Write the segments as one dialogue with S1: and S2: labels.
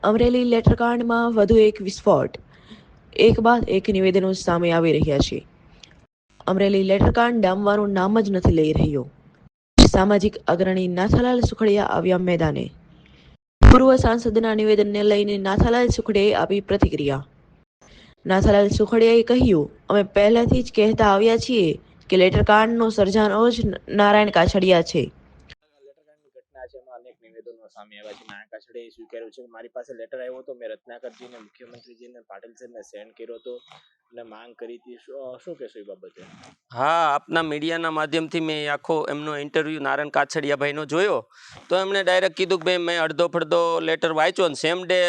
S1: અમરેલી લેટરકાંડમાં વધુ એક વિસ્ફોટ. એક બાદ એક નિવેદનો સામે આવી રહ્યા છે. અમરેલી લેટરકાંડ ડામવાનું નામ જ નથી લઈ રહ્યો. સામાજિક અગ્રણી નાથાલાલ સુખડિયા આવ્યા મેદાને. પૂર્વ સાંસદના નિવેદનને લઈને નાથાલાલ સુખડિયાએ આપી પ્રતિક્રિયા. નાથાલાલ સુખડિયાએ કહ્યું, અમે પહેલાથી જ કહેતા આવ્યા છીએ કે લેટરકાંડનો સર્જનાર જ નારાયણ કાછડિયા છે.
S2: ઘટના છે એમાં અનેક નિવેદનો સામે આવ્યા છે. નારાયણ કાછડિયાએ સ્વીકાર્યું છે કે મારી પાસે લેટર આવ્યો હતો, મેં રત્નાકરજીને, મુખ્યમંત્રીજીને, પાટીલ સાહેબને સેન્ડ કર્યો હતો અને માંગ કરી હતી. શું કહેશો એ બાબતે?
S3: હા, આપના મીડિયાના માધ્યમથી મેં આખો એમનો ઇન્ટરવ્યૂ નારાયણ કાછડિયાભાઈનો જોયો તો એમણે ડાયરેક્ટ કીધું કે ભાઈ મેં અડધો ફડધો લેટર વાંચ્યો અને સેમ ડે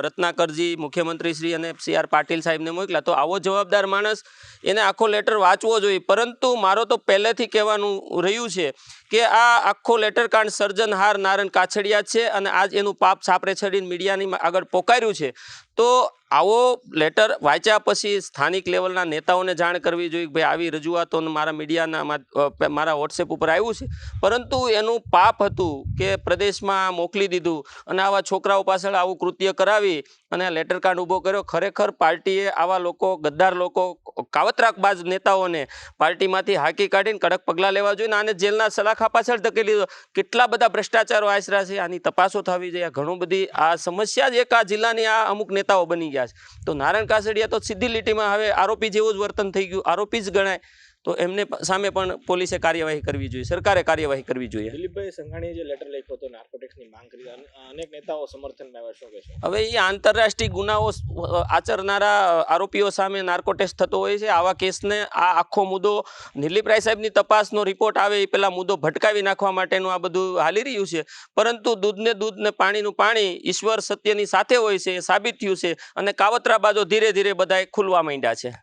S3: રત્નાકરજી, મુખ્યમંત્રી શ્રી અને CR પાટીલ સાહેબને મોકલ્યા. તો આવો જવાબદાર માણસ એને આખો લેટર વાંચવો જોઈએ. પરંતુ મારો તો પહેલેથી કહેવાનું રહ્યું છે કે આ આખો લેટરકાંડ સર્જનહાર નારાયણ કાછડિયા છે અને આજ એનું પાપ સાપરે છડીને મીડિયાની આગળ પોકાર્યું છે. તો આવો લેટર વાંચ્યા પછી સ્થાનિક લેવલના નેતાઓને જાણ કરવી જોઈએ કે ભાઈ આવી રજૂઆતો મારા મીડિયાના મારા વોટ્સએપ ઉપર આવ્યું છે. પરંતુ એનું પાપ હતું કે પ્રદેશમાં મોકલી દીધું અને આવા છોકરાઓ પાછળ આવું કૃત્ય કરાવી અને લેટરકાંડ ઊભો કર્યો. ખરેખર પાર્ટીએ આવા લોકો, ગદ્દાર લોકો, કાવતરાકબાજ નેતાઓને પાર્ટીમાંથી હાંકી કાઢીને કડક પગલાં લેવા જોઈએ. આને જેલના સલાખા પાછળ ધકેલી દો. કેટલા બધા ભ્રષ્ટાચારો આશરા છે, આની તપાસો થવી જોઈએ. ઘણું બધી આ સમસ્યા જ એક આ જિલ્લાની આ અમુક નેતાઓ બની ગયા છે. તો નારાયણ કાછડિયા તો સીધી લીટીમાં હવે આરોપી જેવું જ વર્તન થઈ ગયું, આરોપી જ ગણાય. તો એમને સામે પણ પોલીસે કાર્યવાહી કરવી જોઈએ, સરકારે કાર્યવાહી કરવી જોઈએ.
S2: દિલીપભાઈ સંઘાણીએ જે લેટર લખ્યો હતો, નાર્કોટિક્સની માંગ કરી, અનેક નેતાઓ સમર્થનમાં આવ્યા, શું કહેશો?
S3: હવે એ આંતરરાષ્ટ્રીય ગુનાઓ આચરનારા આરોપીઓ સામે નાર્કોટેક્સ થતો હોય છે. આવા કેસને આ આખો મુદ્દો દિલીપરાય સાહેબની તપાસનો રિપોર્ટ આવે એ પહેલાં મુદ્દો ભટકાવી નાખવા માટેનું આ બધું હાલી રહ્યું છે. પરંતુ દૂધને દૂધ ને પાણીનું પાણી, ઈશ્વર સત્યની સાથે હોય છે એ સાબિત થયું છે અને કાવતરાબાજો ધીરે ધીરે બધાએ ખુલવા માંડ્યા છે.